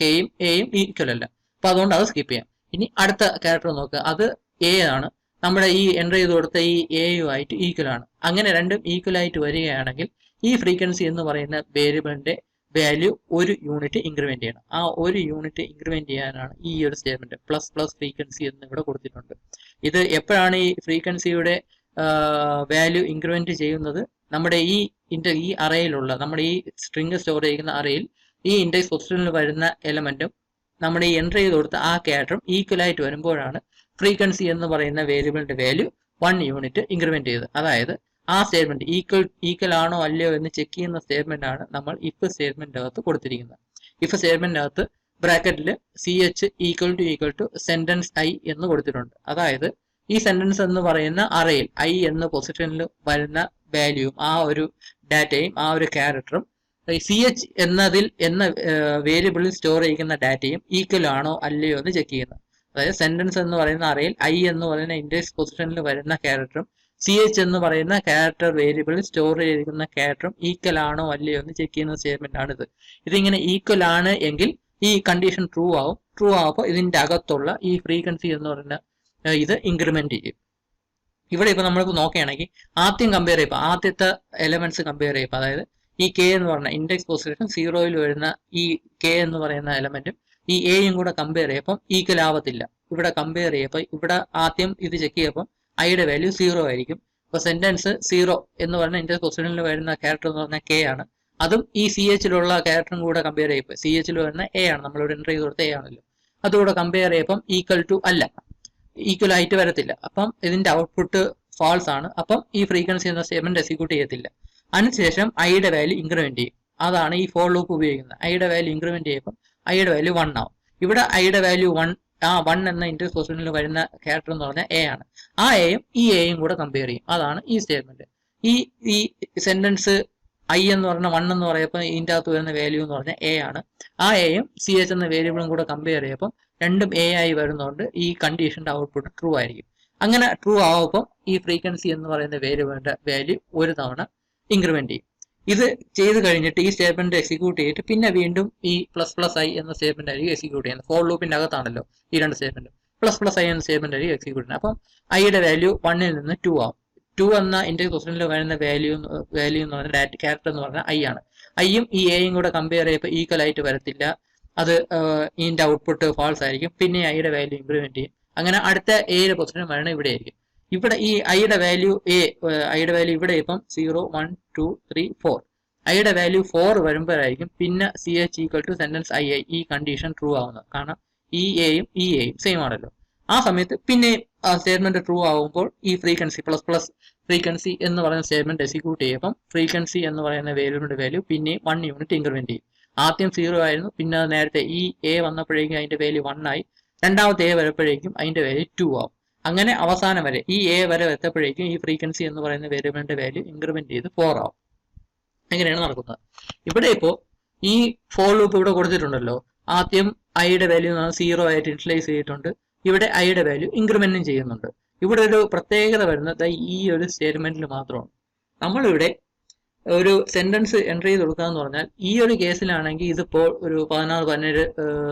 കെയും എയും ഈക്വൽ അല്ല. അപ്പൊ അതുകൊണ്ട് അത് സ്കിപ്പ് ചെയ്യാം. ഇനി അടുത്ത ക്യാരക്ടർ നോക്കുക. അത് എ ആണ്. നമ്മുടെ ഈ എൻ്റർ ചെയ്ത് കൊടുത്ത ഈ എയുമായിട്ട് ഈക്വൽ ആണ്. അങ്ങനെ രണ്ടും ഈക്വൽ ആയിട്ട് വരികയാണെങ്കിൽ ഈ ഫ്രീക്വൻസി എന്ന് പറയുന്ന വേരിയബിളിന്റെ വാല്യൂ 1 യൂണിറ്റ് ഇൻക്രിമെന്റ് ചെയ്യണം. ആ 1 യൂണിറ്റ് ഇൻക്രിമെന്റ് ചെയ്യാനാണ് ഈ ഒരു സ്റ്റേറ്റ്മെന്റ് പ്ലസ് ഫ്രീക്വൻസി എന്ന് ഇവിടെ കൊടുത്തിട്ടുണ്ട്. ഇത് എപ്പോഴാണ് ഈ ഫ്രീക്വൻസിയുടെ വാല്യൂ ഇൻക്രിമെന്റ് ചെയ്യുന്നത്? നമ്മുടെ ഈ അറയിലുള്ള നമ്മുടെ ഈ സ്ട്രിങ് സ്റ്റോർ ചെയ്യുന്ന അറയിൽ ഈ ഇൻഡെക്സ് പൊസിഷനിൽ വരുന്ന എലമെന്റും നമ്മുടെ ഈ എൻ്റർ ചെയ്ത് കൊടുത്ത ആ ക്യാരക്ടറും ഈക്വൽ ആയിട്ട് വരുമ്പോഴാണ് ഫ്രീക്വൻസി എന്ന് പറയുന്ന വേരിയബിളിന്റെ വാല്യൂ 1 യൂണിറ്റ് ഇൻക്രിമെന്റ് ചെയ്തത്. അതായത് ആ സ്റ്റേറ്റ്മെന്റ് ഈക്വൽ ആണോ അല്ലയോ എന്ന് ചെക്ക് ചെയ്യുന്ന സ്റ്റേറ്റ്മെന്റ് ആണ് നമ്മൾ ഇഫ് സ്റ്റേറ്റ്മെന്റ് അകത്ത് കൊടുത്തിരിക്കുന്നത്. ഇഫ് സ്റ്റേറ്റ്മെന്റ് അകത്ത് ബ്രാക്കറ്റിൽ CH equal to sentence I എന്ന് കൊടുത്തിട്ടുണ്ട്. അതായത് ഈ സെന്റൻസ് എന്ന് പറയുന്ന അറയിൽ I എന്ന പൊസിഷനിൽ വരുന്ന വാല്യൂവും ആ ഒരു ഡാറ്റയും ആ ഒരു ക്യാരക്ടറും CH എന്ന വേരിയബിളിൽ സ്റ്റോർ ചെയ്യുന്ന ഡാറ്റയും ഈക്വൽ ആണോ അല്ലയോ എന്ന് ചെക്ക് ചെയ്യുന്നത്. അതായത് സെന്റൻസ് എന്ന് പറയുന്ന അറയിൽ I എന്ന് പറയുന്ന ഇൻഡെക്സ് പൊസിഷനിൽ വരുന്ന ക്യാരക്ടറും CH എന്ന് പറയുന്ന ക്യാരക്ടർ വേരിയബിളിൽ സ്റ്റോർ ചെയ്തിരിക്കുന്ന ക്യാരക്ടറും ഈക്വൽ ആണോ അല്ലയോ എന്ന് ചെക്ക് ചെയ്യുന്ന സ്റ്റേറ്റ്മെന്റ് ആണിത്. ഇതിങ്ങനെ ഈക്വൽ ആണ് എങ്കിൽ ഈ കണ്ടീഷൻ ട്രൂ ആവും. ട്രൂ ആവുമ്പോൾ ഇതിന്റെ അകത്തുള്ള ഈ ഫ്രീക്വൻസി എന്ന് പറയുന്ന ഇത് ഇൻക്രിമെന്റ് ചെയ്യും. ഇവിടെ ഇപ്പൊ നമ്മൾക്ക് നോക്കുകയാണെങ്കിൽ ആദ്യം കമ്പയർ ചെയ്യുമ്പോൾ ആദ്യത്തെ എലമെന്റ്സ് കമ്പയർ ചെയ്യുമ്പോൾ അതായത് ഈ കെ എന്ന് പറഞ്ഞ ഇൻഡെക്സ് പൊസിഷൻ 0-ൽ വരുന്ന ഈ കെ എന്ന് പറയുന്ന എലമെന്റും ഈ എയും കൂടെ കമ്പയർ ചെയ്യുമ്പോൾ ഈക്വൽ ആവത്തില്ല. ഇവിടെ കമ്പയർ ചെയ്യുമ്പോൾ ഇവിടെ ആദ്യം ഇത് ചെക്ക് ചെയ്യുമ്പോൾ ഐയുടെ വാല്യൂ 0 ആയിരിക്കും. അപ്പൊ സെന്റൻസ് 0 എന്ന് പറഞ്ഞ ഇൻഡെക്സ് പൊസിഷനിൽ വരുന്ന ക്യാരക്ടർ എന്ന് പറഞ്ഞാൽ കെ ആണ്. അതും ഈ CHലുള്ള ക്യാരക്ടറും കൂടെ കമ്പയർ ചെയ്യുമ്പോൾ CHൽ വരുന്ന എ ആണ്. നമ്മളിവിടെ എൻ്റർ ചെയ്ത് കൊടുത്ത എ ആണല്ലോ. അതുകൂടെ കമ്പയർ ചെയ്യുമ്പം ഈക്വൽ ടു അല്ല, ഈക്വൽ ആയിട്ട് വരത്തില്ല. അപ്പം ഇതിന്റെ ഔട്ട്പുട്ട് ഫാൾസ് ആണ്. അപ്പം ഈ ഫ്രീക്വൻസി എന്ന സ്റ്റേറ്റ്മെന്റ് എക്സിക്യൂട്ട് ചെയ്യത്തില്ല. അതിനുശേഷം ഐയുടെ വാല്യൂ ഇൻക്രിമെന്റ് ചെയ്യും. അതാണ് ഈ ഫോർ ലൂപ്പ് ഉപയോഗിക്കുന്നത്. ഐയുടെ വാല്യൂ ഇൻക്രിമെന്റ് ചെയ്യുമ്പോൾ ഐയുടെ വാല്യൂ 1 ആവും. ഇവിടെ ഐയുടെ വാല്യൂ 1 എന്ന ഇൻഡെക്സ് പൊസിഷനിൽ വരുന്ന ക്യാരക്ടർ എന്ന് പറഞ്ഞാൽ എ ആണ്. ആ എയും ഈ എയും കൂടെ കമ്പയർ ചെയ്യും. അതാണ് ഈ സ്റ്റേറ്റ്മെന്റ്. ഈ സെന്റൻസ് I എന്ന് പറഞ്ഞ 1 എന്ന് പറയുമ്പോൾ ഇതിൻ്റെ അകത്ത് വരുന്ന വാല്യൂ എന്ന് പറഞ്ഞാൽ എ ആണ്. ആ എയും CH എന്ന വേരിയബിളും കൂടെ കമ്പയർ ചെയ്യുമ്പോൾ രണ്ടും എ ആയി വരുന്നതുകൊണ്ട് ഈ കണ്ടീഷന്റെ ഔട്ട്പുട്ട് ട്രൂ ആയിരിക്കും. അങ്ങനെ ട്രൂ ആവുമ്പോൾ ഈ ഫ്രീക്വൻസി എന്ന് പറയുന്ന വേരിയബിളിന്റെ വാല്യൂ 1 തവണ ഇൻക്രിമെന്റ് ചെയ്യും. ഇത് ചെയ്ത് കഴിഞ്ഞിട്ട് ഈ സ്റ്റേറ്റ്മെന്റ് എക്സിക്യൂട്ട് ചെയ്തിട്ട് പിന്നെ വീണ്ടും ഈ ++i എന്ന സ്റ്റേറ്റ്മെന്റ് ആയിരിക്കും എക്സിക്യൂട്ട് ചെയ്യുന്നത്. ഫോർ ലൂപ്പിന്റെ അകത്താണല്ലോ ഈ രണ്ട് സ്റ്റേറ്റ്മെന്റ്. ++i എന്ന സ്റ്റേറ്റ്മെന്റ് ആയിരിക്കും എക്സിക്യൂട്ട് ചെയ്യുന്നത്. അപ്പം ഐയുടെ വാല്യൂ 1-ൽ നിന്ന് 2 ആവും. 2 എന്ന ഇൻഡെക്സ് പൊസിഷനിൽ വരുന്ന വാല്യൂ എന്ന് പറഞ്ഞ ഡാറ്റ ക്യാരക്ടർ എന്ന് പറഞ്ഞാൽ I ആണ്. ഐയും ഈ എയും കൂടെ കമ്പയർ ചെയ്യുമ്പോൾ ഈക്വൽ ആയിട്ട് വരത്തില്ല. അത് ഇതിന്റെ ഔട്ട്പുട്ട് ഫാൾസ് ആയിരിക്കും. പിന്നെ ഐയുടെ വാല്യൂ ഇൻക്രിമെന്റ് ചെയ്യും. അങ്ങനെ അടുത്ത എയുടെ പൊസിഷൻ വരണം ഇവിടെ ആയിരിക്കും. ഇവിടെ ഈ ഐയുടെ വാല്യൂ ഐയുടെ വാല്യൂ ഇവിടെ ഇപ്പം 0 1 2 3 4 ഐയുടെ വാല്യൂ 4 വരുമ്പോഴായിരിക്കും പിന്നെ CH equal to sentence II ഈ കണ്ടീഷൻ ട്രൂ ആവുന്നത്. കാരണം ഈ എയും ഈ എയും സെയിം ആണല്ലോ. ആ സമയത്ത് പിന്നെ സ്റ്റേറ്റ്മെന്റ് ട്രൂ ആവുമ്പോൾ ഈ ഫ്രീക്വൻസി ഫ്രീക്വൻസി എന്ന് പറയുന്ന സ്റ്റേറ്റ്മെന്റ് എക്സിക്യൂട്ട് ചെയ്യുമ്പം ഫ്രീക്വൻസി എന്ന് പറയുന്ന വേരിയബിളിന്റെ വാല്യൂ പിന്നെ 1 യൂണിറ്റ് ഇൻക്രിമെന്റ് ചെയ്യും. ആദ്യം 0 ആയിരുന്നു. പിന്നെ നേരത്തെ ഈ എ വന്നപ്പോഴേക്കും അതിന്റെ വാല്യൂ 1 ആയി. രണ്ടാമത്തെ എ വരുമ്പോഴേക്കും അതിന്റെ വാല്യൂ 2 ആവും. അങ്ങനെ അവസാനം വരെ ഈ എ വരെ എത്തപ്പോഴേക്കും ഈ ഫ്രീക്വൻസി എന്ന് പറയുന്ന വേരിയബിളിന്റെ വാല്യൂ ഇൻക്രിമെന്റ് ചെയ്ത് 4 ആവും. എങ്ങനെയാണ് നടക്കുന്നത്? ഇവിടെ ഇപ്പോൾ ഈ ഫോർ ലൂപ്പ് ഇവിടെ കൊടുത്തിട്ടുണ്ടല്ലോ. ആദ്യം ഐയുടെ വാല്യൂ 0 ആയിട്ട് ഇനിഷ്യലൈസ് ചെയ്തിട്ടുണ്ട്. ഇവിടെ ഐയുടെ വാല്യൂ ഇൻക്രിമെന്റും ചെയ്യുന്നുണ്ട്. ഇവിടെ ഒരു പ്രത്യേകത വരുന്നത് ഈ ഒരു സ്റ്റേറ്റ്മെന്റിൽ മാത്രമാണ്. നമ്മളിവിടെ ഒരു സെന്റൻസ് എൻ്റർ ചെയ്ത് കൊടുക്കുക എന്ന് പറഞ്ഞാൽ ഈ ഒരു കേസിലാണെങ്കിൽ ഇതിപ്പോൾ ഒരു 16-17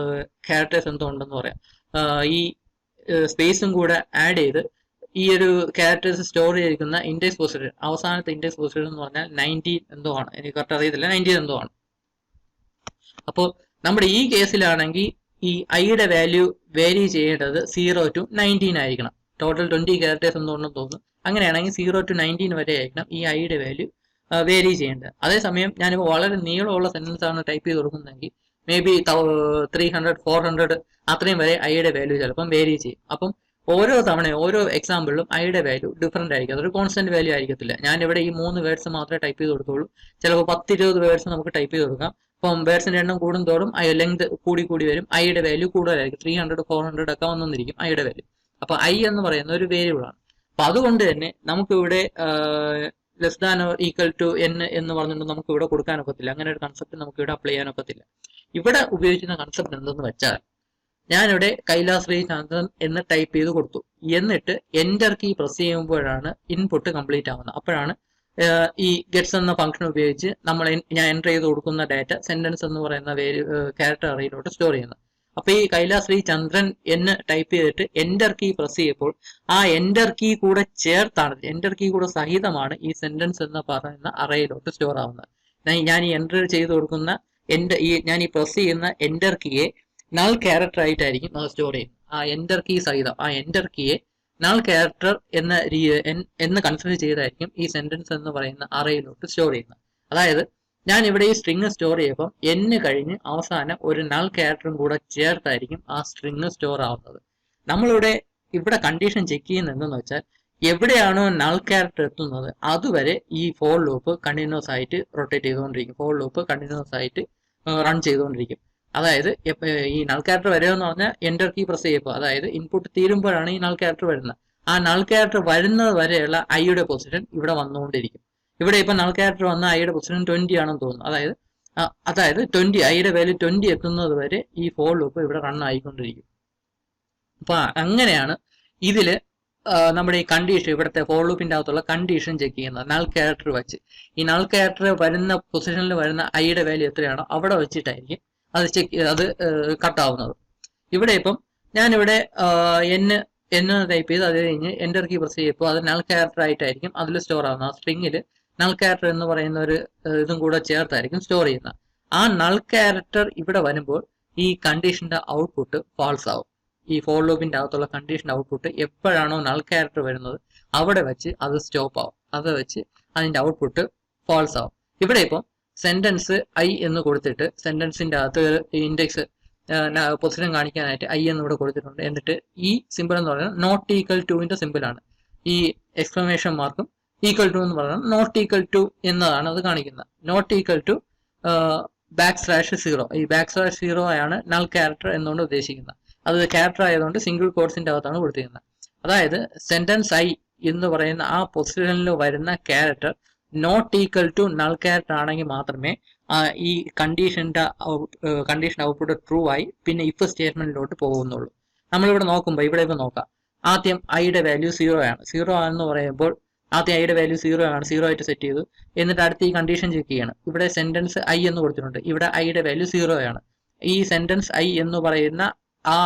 ക്യാരക്ടേഴ്സ് എന്തോ ഉണ്ടെന്ന് പറയാം. ഈ സ്പേസും കൂടെ ആഡ് ചെയ്ത് ഈ ഒരു ക്യാരക്ടേഴ്സ് സ്റ്റോർ ചെയ്തിരിക്കുന്ന ഇൻഡെക്സ് പൊസിഷൻ അവസാനത്തെ ഇൻഡെക്സ് പൊസിഷൻ എന്ന് പറഞ്ഞാൽ 19 എന്തോ ആണ്. എനിക്ക് കറക്റ്റ് അറിയത്തില്ല. 19 എന്തോ ആണ്. അപ്പോൾ നമ്മുടെ ഈ കേസിലാണെങ്കിൽ ഈ ഐയുടെ വാല്യൂ വേരി ചെയ്യേണ്ടത് 0 to 19 ആയിരിക്കണം. ടോട്ടൽ 20 ക്യാരക്ടേഴ്സ് എന്തോ ഉണ്ടെന്ന് തോന്നുന്നു. അങ്ങനെയാണെങ്കിൽ 0 to 19 വരെ ആയിരിക്കണം ഈ ഐയുടെ വാല്യൂ വേരി ചെയ്യേണ്ടത്. അതേസമയം ഞാനിപ്പോൾ വളരെ നീളമുള്ള സെന്റൻസ് ആണ് ടൈപ്പ് ചെയ്ത് കൊടുക്കുന്നതെങ്കിൽ മേ ബി 300 400 അത്രയും വരെ ഐയുടെ വാല്യൂ ചിലപ്പം വേരി ചെയ്യും. അപ്പം ഓരോ തവണയും ഓരോ എക്സാമ്പിളിലും ഐയുടെ വാല്യൂ ഡിഫറെന്റ് ആയിരിക്കും. അതൊരു കോൺസ്റ്റന്റ് വാല്യൂ ആയിരിക്കത്തില്ല. ഞാൻ ഇവിടെ ഈ 3 വേർഡ്സ് മാത്രമേ ടൈപ്പ് ചെയ്ത് കൊടുത്തുള്ളൂ. ചിലപ്പോൾ 10-20 വേർഡ്സ് നമുക്ക് ടൈപ്പ് ചെയ്ത് കൊടുക്കാം. അപ്പം വേർഡ്സിന്റെ എണ്ണം കൂടുന്തോറും ലെങ്ത് കൂടി വരും. ഐയുടെ വാല്യൂ കൂടുതലായിരിക്കും. 300 400 ഒക്കെ വന്നിരിക്കും ഐയുടെ വാല്യൂ. അപ്പൊ ഐ എന്ന് പറയുന്ന ഒരു വേരിയബിൾ ആണ്. അപ്പൊ അതുകൊണ്ട് തന്നെ നമുക്കിവിടെ less than or equal to N എന്ന് പറഞ്ഞിട്ട് നമുക്ക് ഇവിടെ കൊടുക്കാനൊക്കത്തില്ല. അങ്ങനെ ഒരു കൺസെപ്റ്റ് നമുക്ക് ഇവിടെ അപ്ലൈ ചെയ്യാനൊക്കത്തില്ല. ഇവിടെ ഉപയോഗിക്കുന്ന കൺസെപ്റ്റ് എന്തെന്ന് വെച്ചാൽ ഞാനിവിടെ കൈലാസ് ശ്രീ ചന്ദ്രൻ എന്ന് ടൈപ്പ് ചെയ്ത് കൊടുത്തു. എന്നിട്ട് എൻ്റർ കീ പ്രസ് ചെയ്യുമ്പോഴാണ് ഇൻപുട്ട് കംപ്ലീറ്റ് ആവുന്നത്. അപ്പോഴാണ് ഈ ഗെറ്റ്സ് എന്ന ഫംഗ്ഷൻ ഉപയോഗിച്ച് ഞാൻ എൻ്റർ ചെയ്ത് കൊടുക്കുന്ന ഡാറ്റ സെന്റൻസ് എന്ന് പറയുന്ന ക്യാരക്ടർ അറയിലോട്ട് സ്റ്റോർ ചെയ്യുന്നത്. അപ്പൊ ഈ കൈലാസ് ശ്രീ ചന്ദ്രൻ എന്ന് ടൈപ്പ് ചെയ്തിട്ട് എൻ്റർ കീ പ്രസ് ചെയ്യുമ്പോൾ ആ എൻ്റർ കീ കൂടെ ചേർത്താണ്, എൻ്റർ കീ കൂടെ സഹിതമാണ് ഈ സെന്റൻസ് എന്ന് പറയുന്ന അറയിലോട്ട് സ്റ്റോർ ആവുന്നത്. ഞാൻ ഈ എൻ്റർ ചെയ്ത് കൊടുക്കുന്ന ഞാൻ ഈ പ്രസ് ചെയ്യുന്ന എൻ്റർ കീയെ നൾ ക്യാരക്ടർ ആയിട്ടായിരിക്കും അത് സ്റ്റോർ ചെയ്യുന്നത്. ആ എൻ്റർ കീ സഹിതം ആ എൻ്റർ കീയെ നൾ ക്യാരക്ടർ എന്ന് കൺസിഡർ ചെയ്തായിരിക്കും ഈ സെന്റൻസ് എന്ന് പറയുന്ന അറയിലോട്ട് സ്റ്റോർ ചെയ്യുന്നത്. അതായത് ഞാൻ ഇവിടെ ഈ സ്ട്രിങ് സ്റ്റോർ ചെയ്യുമ്പോൾ എന്ന് കഴിഞ്ഞ് അവസാനം ഒരു നൾ ക്യാരക്ടറും കൂടെ ചേർത്തായിരിക്കും ആ സ്ട്രിങ് സ്റ്റോർ ആവുന്നത്. ഇവിടെ കണ്ടീഷൻ ചെക്ക് ചെയ്യുന്നത് എന്തെന്ന് വെച്ചാൽ എവിടെയാണോ നൾ ക്യാരക്ടർ എത്തുന്നത് അതുവരെ ഈ ഫോർ ലൂപ്പ് കണ്ടിന്യൂസ് ആയിട്ട് റൊട്ടേറ്റ് ചെയ്തുകൊണ്ടിരിക്കും. ഫോർ ലൂപ്പ് കണ്ടിന്യൂസ് ആയിട്ട് റൺ ചെയ്തുകൊണ്ടിരിക്കും. അതായത് ഈ നൾ ക്യാരക്ടർ വരികയെന്ന് പറഞ്ഞാൽ എൻ്റർ കീ പ്രസ് ചെയ്യുമ്പോൾ, അതായത് ഇൻപുട്ട് തീരുമ്പോഴാണ് ഈ നൾ ക്യാരക്ടർ വരുന്നത്. ആ നൾ ക്യാരക്ടർ വരുന്നത് വരെയുള്ള ഐയുടെ പൊസിഷൻ ഇവിടെ വന്നുകൊണ്ടിരിക്കും. ഇവിടെ ഇപ്പൊ നൾ ക്യാരക്ടർ വന്ന ഐയുടെ പൊസിഷൻ 20 ആണെന്ന് തോന്നുന്നു. അതായത് 20 ഐയുടെ വാല്യൂ 20 എത്തുന്നത് വരെ ഈ ഫോർ ലൂപ്പ് ഇവിടെ റൺ ആയിക്കൊണ്ടിരിക്കും. അപ്പൊ അങ്ങനെയാണ് ഇതില് നമ്മുടെ ഈ കണ്ടീഷൻ, ഇവിടുത്തെ ഫോർ ലൂപ്പിന്റെ അകത്തുള്ള കണ്ടീഷൻ ചെക്ക് ചെയ്യുന്നത് നൾ ക്യാരക്ടർ വെച്ച്. ഈ നൾ ക്യാരക്ടർ വരുന്ന പൊസിഷനിൽ വരുന്ന ഐയുടെ വാല്യൂ എത്രയാണോ അവിടെ വെച്ചിട്ടായിരിക്കും അത് കട്ടാവുന്നത്. ഇവിടെ ഇപ്പം ഞാനിവിടെ എന്ന് ടൈപ്പ് ചെയ്ത് അത് കഴിഞ്ഞ് എൻ്റർ കീ പ്രസ് ചെയ്യുമ്പോൾ അത് നൾ ക്യാരക്ടർ ആയിട്ടായിരിക്കും അതിൽ സ്റ്റോർ ആവുന്നത്. ആ സ്ട്രിങ്ങിൽ നൾ ക്യാരക്ടർ എന്ന് പറയുന്ന ഒരു ഇതും കൂടെ ചേർത്തായിരിക്കും സ്റ്റോർ ചെയ്യുന്നത്. ആ നൾ ക്യാരക്ടർ ഇവിടെ വരുമ്പോൾ ഈ കണ്ടീഷന്റെ ഔട്ട്പുട്ട് ഫാൾസ് ആവും. ഈ ഫോർ ലൂപ്പിന്റെ അകത്തുള്ള കണ്ടീഷന്റെ ഔട്ട്പുട്ട് എപ്പോഴാണോ നൾ ക്യാരക്ടർ വരുന്നത് അവിടെ വെച്ച് അത് സ്റ്റോപ്പ് ആവും. അത് വെച്ച് അതിന്റെ ഔട്ട്പുട്ട് ഫാൾസ് ആവും. ഇവിടെ ഇപ്പം സെന്റൻസ് ഐ എന്ന് കൊടുത്തിട്ട് സെന്റൻസിന്റെ അകത്ത് ഇൻഡെക്സ് പൊസിഷൻ കാണിക്കാനായിട്ട് ഐ എന്ന് ഇവിടെ കൊടുത്തിട്ടുണ്ട്. എന്നിട്ട് ഈ സിമ്പിൾ എന്ന് പറയുന്നത് നോട്ട് ഈക്വൽ ടുവിന്റെ സിമ്പിൾ ആണ്. ഈ എക്സ്ക്ലമേഷൻ മാർക്കും ഈക്വൽ ടു എന്ന് പറയുന്നത് നോട്ട് ഈക്വൽ ടു എന്നതാണ് അത് കാണിക്കുന്നത്. Not equal to /0. ഈ /0 ആണ് നൾ ക്യാരക്ടർ എന്നുകൊണ്ട് ഉദ്ദേശിക്കുന്നത്. അത് ക്യാരക്ടർ ആയതുകൊണ്ട് സിംഗിൾ കോഡ്സിന്റെ അകത്താണ് കൊടുത്തിരിക്കുന്നത്. അതായത് സെന്റൻസ് ഐ എന്ന് പറയുന്ന ആ പൊസിഷനിൽ വരുന്ന character not equal to null character ആണെങ്കിൽ മാത്രമേ ഈ കണ്ടീഷൻ ഔട്ട്പുട്ട് ട്രൂ ആയി പിന്നെ ഇഫ് സ്റ്റേറ്റ്മെന്റിലോട്ട് പോകുന്നുള്ളൂ. നമ്മളിവിടെ നോക്കുമ്പോൾ ഇവിടെ ഇപ്പൊ നോക്കാം. ആദ്യം ഐയുടെ വാല്യൂ 0 ആണ്. 0 ആണെന്ന് പറയുമ്പോൾ ആദ്യം ഐയുടെ വാല്യൂ 0 ആണ്, 0 ആയിട്ട് സെറ്റ് ചെയ്തു. എന്നിട്ട് അടുത്ത് ഈ കണ്ടീഷൻ ചെക്ക് ചെയ്യണം. ഇവിടെ സെന്റൻസ് ഐ എന്ന് കൊടുത്തിട്ടുണ്ട്. ഇവിടെ ഐയുടെ വാല്യൂ 0 ആണ്. ഈ സെന്റൻസ് ഐ എന്ന് പറയുന്ന ആ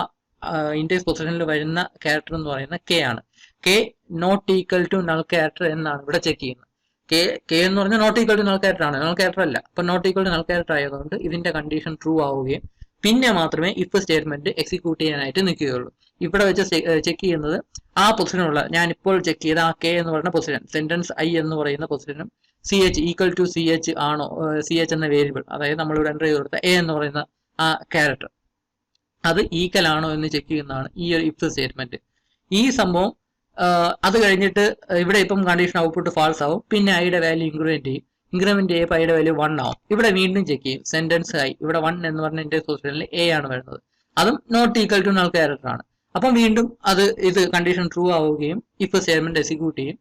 ഇൻഡെക്സ് പൊസിഷനിൽ വരുന്ന ക്യാരക്ടർ എന്ന് പറയുന്ന കെ ആണ്. K not equal to null character എന്നാണ് ഇവിടെ ചെക്ക് ചെയ്യുന്നത്. കെ എന്ന് പറഞ്ഞാൽ not equal to null character ആണ്, നൾ ക്യാരക്ടർ അല്ല. അപ്പൊ not equal to null character ആയതുകൊണ്ട് ഇതിന്റെ കണ്ടീഷൻ ട്രൂ ആവുകയും പിന്നെ മാത്രമേ ഇഫ് സ്റ്റേറ്റ്മെന്റ് എക്സിക്യൂട്ട് ചെയ്യാനായിട്ട് നിൽക്കുകയുള്ളൂ. ഇവിടെ വെച്ച് ചെക്ക് ചെയ്യുന്നത് ആ പൊസിഷനുള്ള ഞാൻ ഇപ്പോൾ ചെക്ക് ചെയ്ത ആ കെ എന്ന് പറയുന്ന പൊസിഷൻ, സെന്റൻസ് ഐ എന്ന് പറയുന്ന പൊസിഷനും CH ഈക്വൽ ടു CH ആണോ, CH എന്ന വേരിയബിൾ, അതായത് നമ്മളിവിടെ എൻ്റർ ചെയ്ത് കൊടുത്ത എ എന്ന് പറയുന്ന ആ ക്യാരക്ടർ അത് ഈക്വൽ ആണോ എന്ന് ചെക്ക് ചെയ്യുന്നതാണ് ഈ ഒരു ഇഫ് സ്റ്റേറ്റ്മെന്റ്. ഈ സംഭവം അത് കഴിഞ്ഞിട്ട് ഇവിടെ ഇപ്പം കണ്ടീഷൻ ഔട്ട്പുട്ട് ഫാൾസ് ആവും. പിന്നെ ഐയുടെ വാല്യൂ ഇൻക്രിമെന്റ് ചെയ്യുമ്പോൾ ഐയുടെ വാല്യൂ 1 ആവും. ഇവിടെ വീണ്ടും ചെക്ക് ചെയ്യും സെന്റൻസ് ഐ, ഇവിടെ 1 എന്ന് പറഞ്ഞ ഇൻഡെക്സ് പൊസിഷനിൽ എ ആണ് വരുന്നത്. അതും not equal to null character ആണ്. അപ്പം വീണ്ടും ഇത് കണ്ടീഷൻ ട്രൂ ആവുകയും ഇഫ് സ്റ്റേറ്റ്മെന്റ് എക്സിക്യൂട്ട് ചെയ്യും.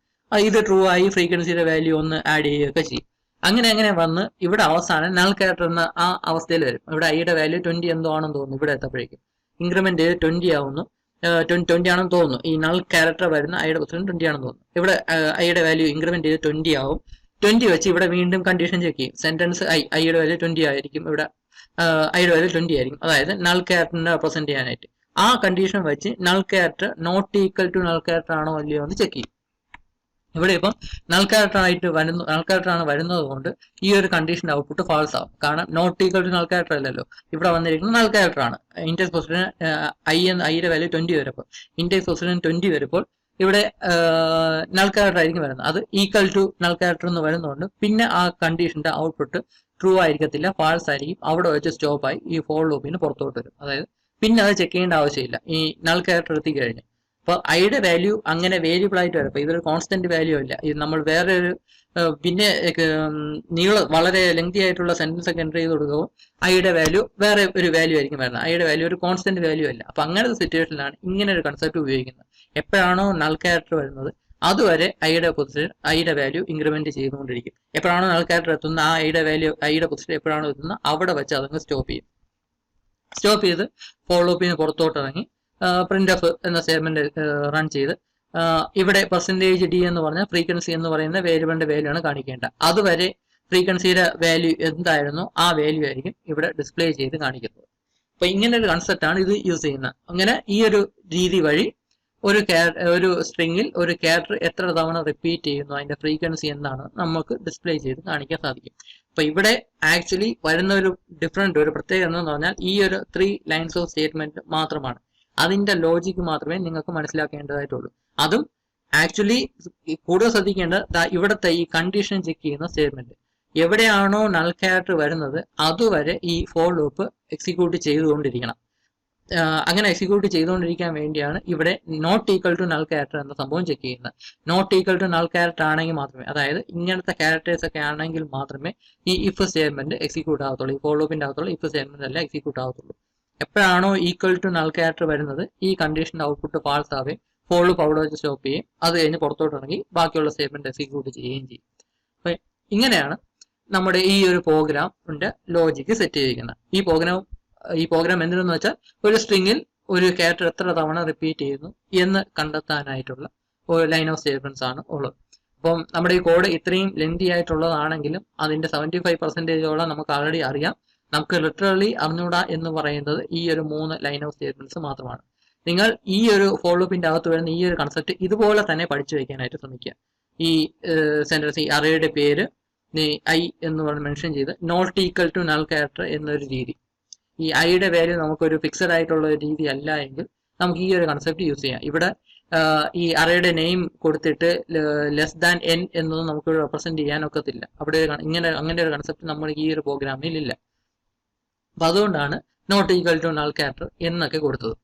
ഇത് ട്രൂ ആയി ഫ്രീക്വൻസിയുടെ വാല്യൂ ഒന്ന് ആഡ് ചെയ്യുകയൊക്കെ ചെയ്യും. അങ്ങനെ വന്ന് ഇവിടെ അവസാനം നൾ ക്യാരക്ടർ എന്ന ആ അവസ്ഥയിൽ വരും. ഇവിടെ ഐയുടെ വാല്യൂ 20 എന്തോ ആണെന്ന് തോന്നുന്നു. ഇവിടെ എത്തപ്പോഴേക്കും ഇൻക്രിമെന്റ് ചെയ്ത് 20 ആവുന്നു. 20 ആണെന്ന് തോന്നുന്നു. ഈ നൾ ക്യാരക്ടർ വരുന്ന ഐയുടെ പൊസിഷൻ 20 ആണെന്ന് തോന്നുന്നു. ഇവിടെ ഐയുടെ വാല്യൂ ഇൻക്രിമെന്റ് ചെയ്ത് 20 ആവും. 20 വെച്ച് ഇവിടെ വീണ്ടും കണ്ടീഷൻ ചെക്ക് ചെയ്യും. സെന്റൻസ് ഐയുടെ വാല്യൂ 20 ആയിരിക്കും. ഇവിടെ ഐയുടെ വാല്യൂ 20 ആയിരിക്കും. അതായത് നൾ ക്യാരക്ടറിനെ റെപ്രസെന്റ് ചെയ്യാനായിട്ട് ആ കണ്ടീഷൻ വെച്ച് null character not equal to null character ആണോ അല്ലയോ എന്ന് ചെക്ക് ചെയ്യും. ഇവിടെ ഇപ്പം നൾ ക്യാരക്ടർ ആണ് വരുന്നത് കൊണ്ട് ഈ ഒരു കണ്ടീഷൻ ഔട്ട്പുട്ട് ഫാൾസ് ആവും. കാരണം not equal to null character അല്ലല്ലോ, ഇവിടെ വന്നിരിക്കുന്നത് നൾ ക്യാരക്ടർ ആണ്. ഇൻഡെക്സ് പൊസിഷൻ ഐയുടെ വാല്യൂ 20 വരുമ്പോൾ ഇൻഡെക്സ് പൊസിഷൻ 20 വരുമ്പോൾ ഇവിടെ നൾ ക്യാരക്ടർ ആയിരിക്കും വരുന്നത്. അത് ഈക്വൽ ടു നൾ ക്യാരക്ടർ എന്ന് വരുന്നതുകൊണ്ട് പിന്നെ ആ കണ്ടീഷന്റെ ഔട്ട്പുട്ട് ട്രൂ ആയിരിക്കത്തില്ല, ഫാൾസ് ആയിരിക്കും. അവിടെ വെച്ച് സ്റ്റോപ്പായി ഈ ഫോർ ലൂപ്പിന് പുറത്തോട്ട് വരും. അതായത് പിന്നെ അത് ചെക്ക് ചെയ്യേണ്ട ആവശ്യമില്ല ഈ നൾ ക്യാരക്ടർ എത്തി കഴിഞ്ഞ്. അപ്പൊ ഐയുടെ വാല്യൂ അങ്ങനെ വേരിയബിൾ ആയിട്ട് വരും. അപ്പൊ ഇതൊരു കോൺസ്റ്റന്റ് വാല്യൂ അല്ല. ഇത് നമ്മൾ വേറെ ഒരു പിന്നെ വളരെ ലെങ്തി ആയിട്ടുള്ള സെന്റൻസ് ഒക്കെ എൻ്റർ ചെയ്ത് കൊടുക്കുമ്പോൾ ഐയുടെ വാല്യൂ വേറെ ഒരു വാല്യൂ ആയിരിക്കും വരുന്നത്. ഐയുടെ വാല്യൂ ഒരു കോൺസ്റ്റന്റ് വാല്യൂ അല്ല. അപ്പൊ അങ്ങനത്തെ സിറ്റുവേഷനിലാണ് ഇങ്ങനെ ഒരു കൺസെപ്റ്റ് ഉപയോഗിക്കുന്നത്. എപ്പോഴാണോ നൾ ക്യാരക്ടർ വരുന്നത് അതുവരെ ഐയുടെ പൊസിഷൻ ഐയുടെ വാല്യൂ ഇൻക്രിമെന്റ് ചെയ്തുകൊണ്ടിരിക്കും. എപ്പോഴാണോ നൾ ക്യാരക്ടർ എത്തുന്ന ആ ഐയുടെ പൊസിഷൻ എപ്പോഴാണോ എത്തുന്നത് അവിടെ വെച്ച് അതങ്ങ് സ്റ്റോപ്പ് ചെയ്യും. സ്റ്റോപ്പ് ചെയ്ത് ഫോർ ലൂപ്പിന് പുറത്തോട്ട് ഇറങ്ങി പ്രിന്റ് എഫ് എന്ന സ്റ്റേറ്റ്മെന്റ് റൺ ചെയ്ത് ഇവിടെ %d എന്ന് പറഞ്ഞാൽ ഫ്രീക്വൻസി എന്ന് പറയുന്ന വേരിയബിളിന്റെ വാല്യൂ ആണ് കാണിക്കേണ്ടത്. അതുവരെ ഫ്രീക്വൻസിയുടെ വാല്യൂ എന്തായിരുന്നോ ആ വാല്യൂ ആയിരിക്കും ഇവിടെ ഡിസ്പ്ലേ ചെയ്ത് കാണിക്കുന്നത്. അപ്പൊ ഇങ്ങനെ ഒരു കൺസെപ്റ്റ് ആണ് ഇത് യൂസ് ചെയ്യുന്നത്. അങ്ങനെ ഈ ഒരു രീതി വഴി ഒരു സ്ട്രിങ്ങിൽ ഒരു ക്യാരക്ടർ എത്ര തവണ റിപ്പീറ്റ് ചെയ്യുന്നു അതിന്റെ ഫ്രീക്വൻസി എന്താണ് നമുക്ക് ഡിസ്പ്ലേ ചെയ്ത് കാണിക്കാൻ സാധിക്കും. അപ്പൊ ഇവിടെ ആക്ച്വലി വരുന്ന ഒരു പ്രത്യേകത എന്ന് പറഞ്ഞാൽ ഈ ഒരു 3 ലൈൻസ് ഓഫ് സ്റ്റേറ്റ്മെന്റ് മാത്രമാണ്. അതിന്റെ ലോജിക്ക് മാത്രമേ നിങ്ങൾക്ക് മനസ്സിലാക്കേണ്ടതായിട്ടുള്ളൂ. അതും ആക്ച്വലി കൂടുതൽ ശ്രദ്ധിക്കേണ്ടത് ഇവിടുത്തെ ഈ കണ്ടീഷൻ ചെക്ക് ചെയ്യുന്ന സ്റ്റേറ്റ്മെന്റ് എവിടെയാണോ നൾ ക്യാരക്ടർ വരുന്നത് അതുവരെ ഈ ഫോർ ലൂപ്പ് എക്സിക്യൂട്ട് ചെയ്തുകൊണ്ടിരിക്കണം. അങ്ങനെ എക്സിക്യൂട്ട് ചെയ്തുകൊണ്ടിരിക്കാൻ വേണ്ടിയാണ് ഇവിടെ not equal to null character എന്ന സംഭവം ചെക്ക് ചെയ്യുന്നത്. Not equal to null character ആണെങ്കിൽ മാത്രമേ, അതായത് ഇങ്ങനത്തെ ക്യാരക്ടേഴ്സ് ഒക്കെ ആണെങ്കിൽ മാത്രമേ ഈ ഇഫ് സ്റ്റേറ്റ്മെന്റ് എക്സിക്യൂട്ട് ആകത്തുള്ളൂ. ഈ ഫോർ ലൂപ്പിന്റെ അകത്തുള്ള ഇഫ് സ്റ്റേറ്റ്മെന്റ് അല്ല എക്സിക്യൂട്ട് ആകത്തുള്ളൂ. എപ്പോഴാണോ ഈക്വൽ ടു നൾ ക്യാരക്ടർ വരുന്നത് ഈ കണ്ടീഷന്റെ ഔട്ട്പുട്ട് ഫാൾസ് ആവുകയും ഫോർ ലൂപ്പ് അവിടെ വെച്ച് സ്റ്റോപ്പ് ചെയ്യും. അത് കഴിഞ്ഞ് പുറത്തോട്ട് ഇറങ്ങി ബാക്കിയുള്ള സ്റ്റേറ്റ്മെന്റ് എക്സിക്യൂട്ട് ചെയ്യുകയും ചെയ്യും. അപ്പൊ ഇങ്ങനെയാണ് നമ്മുടെ ഈ ഒരു പ്രോഗ്രാമിന്റെ ലോജിക്ക് സെറ്റ് ചെയ്തിരിക്കുന്നത്. ഈ പ്രോഗ്രാം എന്തിനെന്ന് വെച്ചാൽ ഒരു സ്ട്രിങ്ങിൽ ഒരു ക്യാരക്ടർ എത്ര തവണ റിപ്പീറ്റ് ചെയ്യുന്നു എന്ന് കണ്ടെത്താനായിട്ടുള്ള ഒരു ലൈൻ ഓഫ് സ്റ്റേറ്റ്മെന്റ്സ് ആണ് ഉള്ളത്. അപ്പം നമ്മുടെ ഈ കോഡ് ഇത്രയും ലെങ്തി ആയിട്ടുള്ളതാണെങ്കിലും അതിന്റെ 75% നമുക്ക് ആൾറെഡി അറിയാം. നമുക്ക് ലിറ്ററലി അറിഞ്ഞൂടാ എന്ന് പറയുന്നത് ഈ ഒരു 3 ലൈൻ ഓഫ് സ്റ്റേറ്റ്മെന്റ്സ് മാത്രമാണ്. നിങ്ങൾ ഈ ഒരു ഫോർ ലൂപ്പിന്റെ അകത്ത് വരുന്ന ഈ ഒരു കൺസെപ്റ്റ് ഇതുപോലെ തന്നെ പഠിച്ചു വയ്ക്കാനായിട്ട് ശ്രമിക്കുക. ഈ സെന്റൻസ് ഈ അറേയുടെ പേര് ഐ എന്ന് പറഞ്ഞ് മെൻഷൻ ചെയ്ത് not equal to null character എന്നൊരു രീതി, ഈ ഐയുടെ വാല്യൂ നമുക്കൊരു ഫിക്സഡ് ആയിട്ടുള്ള ഒരു രീതി അല്ല എങ്കിൽ നമുക്ക് ഈ ഒരു കൺസെപ്റ്റ് യൂസ് ചെയ്യാം. ഇവിടെ ഈ അറേയുടെ നെയിം കൊടുത്തിട്ട് ലെസ് ദാൻ n എന്നൊന്നും നമുക്ക് റെപ്രസെന്റ് ചെയ്യാൻ ഒക്കത്തില്ല. അവിടെ അങ്ങനെ ഒരു കൺസെപ്റ്റ് നമ്മൾ ഈ ഒരു പ്രോഗ്രാമിൽ ഇല്ല. അപ്പൊ അതുകൊണ്ടാണ് not equal to null character എന്നൊക്കെ കൊടുത്തത്.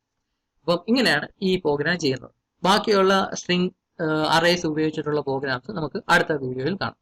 അപ്പം ഇങ്ങനെയാണ് ഈ പ്രോഗ്രാം ചെയ്യുന്നത്. ബാക്കിയുള്ള സ്ട്രിംഗ് അറേസ് ഉപയോഗിച്ചിട്ടുള്ള പ്രോഗ്രാംസ് നമുക്ക് അടുത്ത വീഡിയോയിൽ കാണാം.